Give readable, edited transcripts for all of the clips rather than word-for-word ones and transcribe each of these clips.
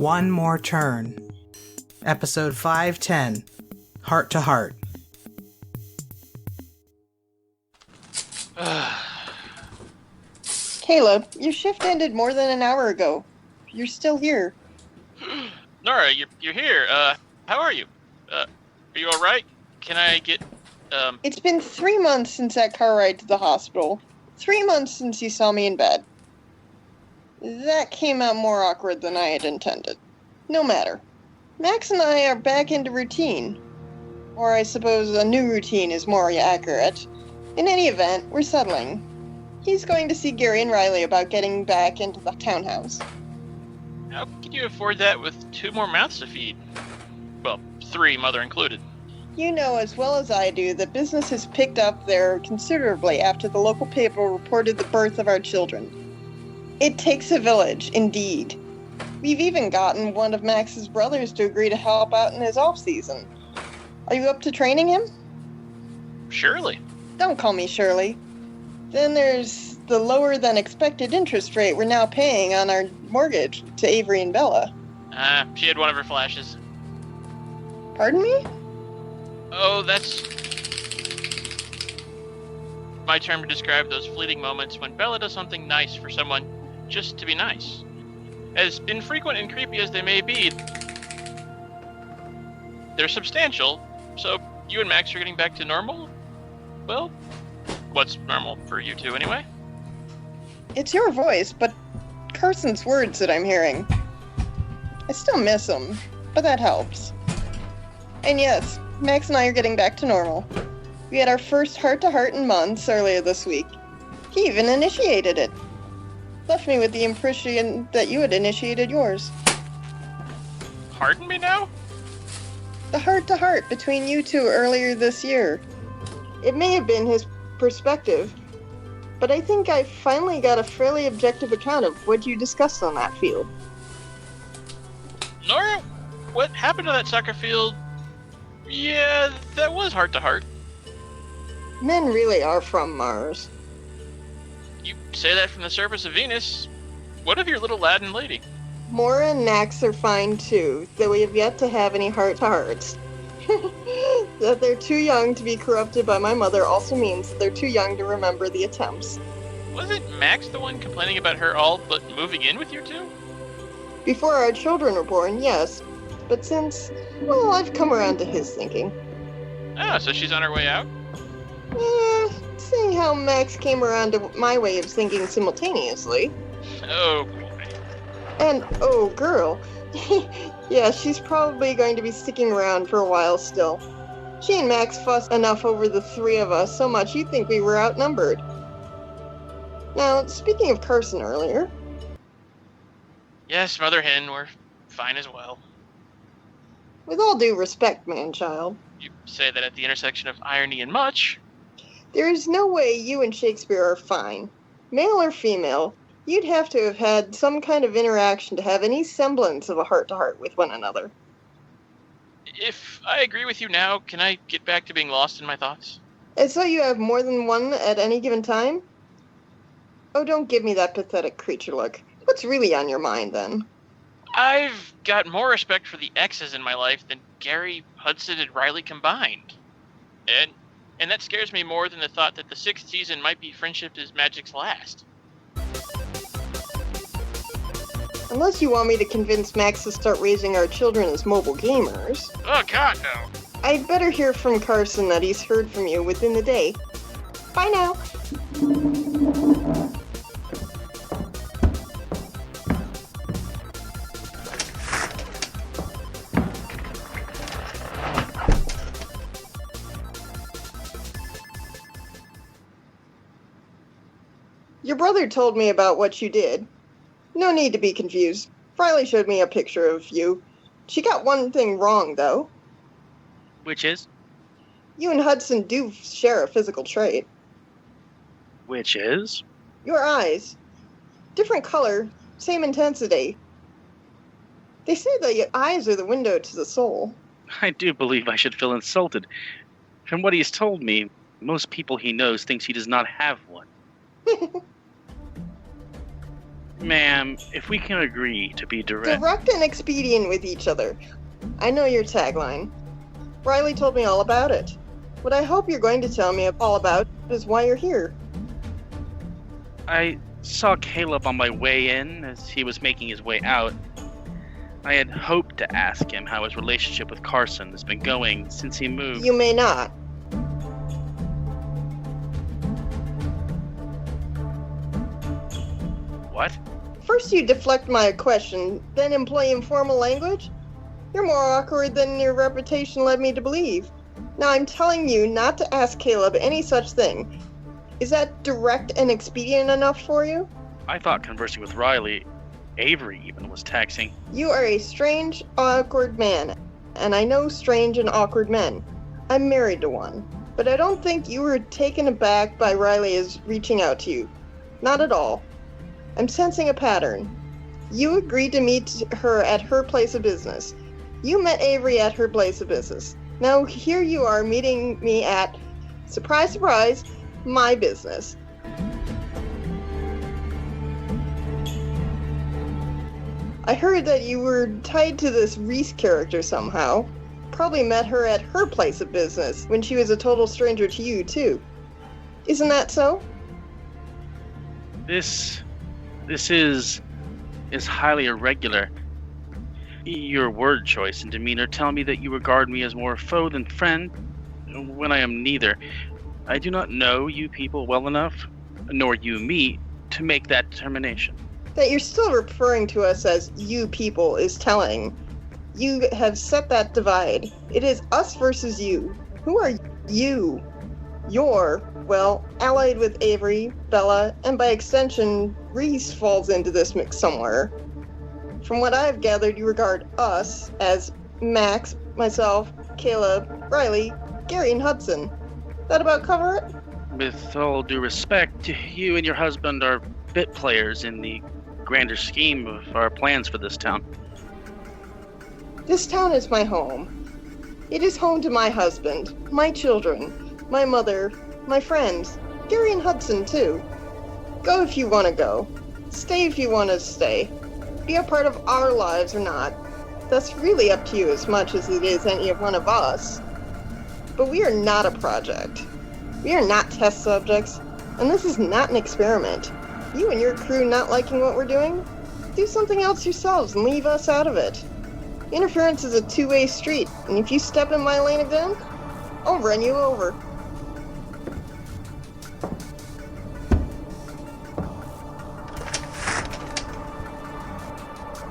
One More Turn. Episode 510, Heart to Heart. Caleb, your shift ended more than an hour ago. You're still here. Nora, you're here. How are you? Are you alright? Can I get, It's been 3 months since that car ride to the hospital. 3 months since you saw me in bed. That came out more awkward than I had intended. No matter. Max and I are back into routine. Or I suppose a new routine is more accurate. In any event, we're settling. He's going to see Gary and Riley about getting back into the townhouse. how can you afford that with 2 more mouths to feed? Well, 3, mother included. You know as well as I do that business has picked up there considerably after the local paper reported the birth of our children. It takes a village, indeed. We've even gotten one of Max's brothers to agree to help out in his off-season. Are you up to training him? Surely. Don't call me Shirley. Then there's the lower than expected interest rate we're now paying on our mortgage to Avery and Bella. She had one of her flashes. Pardon me? Oh, that's my term to describe those fleeting moments when Bella does something nice for someone just to be nice. As infrequent and creepy as they may be, they're substantial, so you and Max are getting back to normal? Well, what's normal for you two anyway? It's your voice, but Carson's words that I'm hearing. I still miss him, but that helps. And yes, Max and I are getting back to normal. We had our first heart-to-heart in months earlier this week. He even initiated it. Left me with the impression that you had initiated yours. Pardon me now? The heart-to-heart between you two earlier this year. It may have been his perspective, but I think I finally got a fairly objective account of what you discussed on that field. Nora, what happened to that soccer field? Yeah, that was heart to heart. Men really are from Mars. You say that from the surface of Venus. What of your little lad and lady? Mora and Max are fine too, though we have yet to have any heart-to-hearts. That they're too young to be corrupted by my mother also means that they're too young to remember the attempts. Wasn't Max the one complaining about her all but moving in with you two? Before our children were born, yes. But since, well, I've come around to his thinking. Ah, so she's on her way out? Seeing how Max came around to my way of thinking simultaneously. Oh, boy. And, oh, girl. Yeah, she's probably going to be sticking around for a while still. She and Max fussed enough over the 3 of us so much you'd think we were outnumbered. Now, speaking of Carson earlier... Yes, Mother Hen, we're fine as well. With all due respect, man-child. You say that at the intersection of irony and much. There is no way you and Shakespeare are fine. Male or female, you'd have to have had some kind of interaction to have any semblance of a heart-to-heart with one another. If I agree with you now, can I get back to being lost in my thoughts? And so you have more than one at any given time? Oh, don't give me that pathetic creature look. What's really on your mind, then? I've got more respect for the exes in my life than Gary, Hudson, and Riley combined. And that scares me more than the thought that the 6th season might be Friendship is Magic's last. Unless you want me to convince Max to start raising our children as mobile gamers. Oh, God, no. I'd better hear from Carson that he's heard from you within the day. Bye now. Your brother told me about what you did. No need to be confused. Riley showed me a picture of you. She got one thing wrong, though. Which is? You and Hudson do share a physical trait. Which is? Your eyes. Different color, same intensity. They say that your eyes are the window to the soul. I do believe I should feel insulted. From what he's told me, most people he knows thinks he does not have one. Ma'am, if we can agree to be direct... Direct and expedient with each other. I know your tagline. Riley told me all about it. What I hope you're going to tell me all about is why you're here. I saw Caleb on my way in as he was making his way out. I had hoped to ask him how his relationship with Carson has been going since he moved. You may not. What? First you deflect my question, then employ informal language? You're more awkward than your reputation led me to believe. Now I'm telling you not to ask Caleb any such thing. Is that direct and expedient enough for you? I thought conversing with Riley, Avery even, was taxing. You are a strange, awkward man, and I know strange and awkward men. I'm married to one, but I don't think you were taken aback by Riley's reaching out to you. Not at all. I'm sensing a pattern. You agreed to meet her at her place of business. You met Avery at her place of business. Now here you are meeting me at, surprise, surprise, my business. I heard that you were tied to this Reese character somehow. Probably met her at her place of business when she was a total stranger to you, too. Isn't that so? This is highly irregular. Your word choice and demeanor tell me that you regard me as more foe than friend, when I am neither. I do not know you people well enough, nor you me, to make that determination. That you're still referring to us as you people is telling. You have set that divide. It is us versus you. Who are you? You're, well, allied with Avery, Bella, and by extension, Reese falls into this mix somewhere. From what I've gathered, you regard us as Max, myself, Caleb, Riley, Gary, and Hudson. That about cover it? With all due respect, you and your husband are bit players in the grander scheme of our plans for this town. This town is my home. It is home to my husband, my children, my mother, my friends, Gary and Hudson too. Go if you want to go. Stay if you want to stay. Be a part of our lives or not. That's really up to you as much as it is any one of us. But we are not a project. We are not test subjects, and this is not an experiment. You and your crew not liking what we're doing? Do something else yourselves and leave us out of it. Interference is a two-way street, and if you step in my lane again, I'll run you over.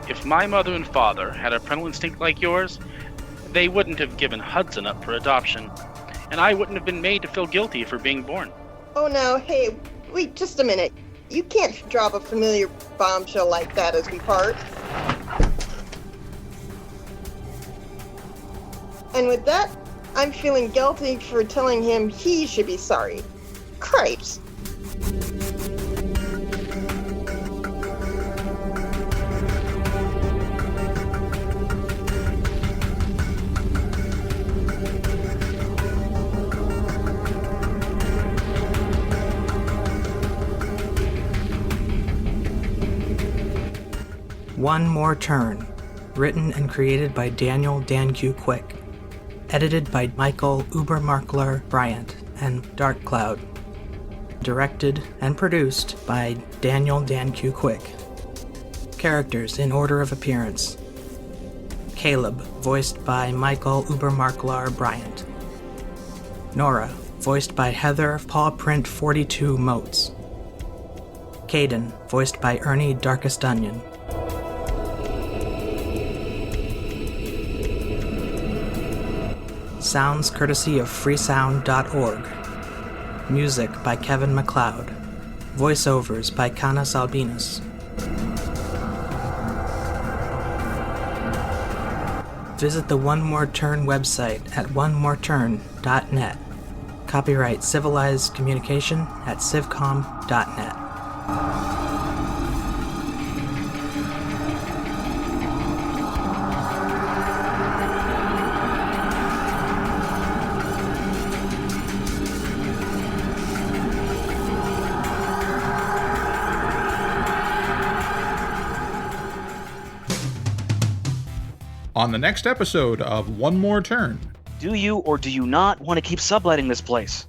If my mother and father had a parental instinct like yours, they wouldn't have given Hudson up for adoption, and I wouldn't have been made to feel guilty for being born. Oh, now, hey, wait just a minute. You can't drop a familiar bombshell like that as we part. And with that, I'm feeling guilty for telling him he should be sorry. Cripes. One More Turn, written and created by Daniel Dan Q. Quick, edited by Michael Ubermarkler Bryant and Dark Cloud, directed and produced by Daniel Dan Q. Quick. Characters in order of appearance: Caleb, voiced by Michael Ubermarkler Bryant; Nora, voiced by Heather Paw Print 42 Motes; Caden, voiced by Ernie Darkest Onion; sounds courtesy of freesound.org. Music by Kevin MacLeod. Voiceovers by Canas Albinus. Visit the One More Turn website at onemoreturn.net. Copyright Civilized Communication at civcom.net. on the next episode of One More Turn. Do you or do you not want to keep subletting this place?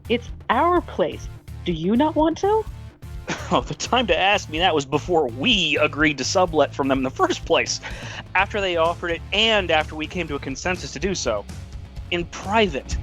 It's our place. Do you not want to? Oh, the time to ask me that was before we agreed to sublet from them in the first place. After they offered it and after we came to a consensus to do so. In private.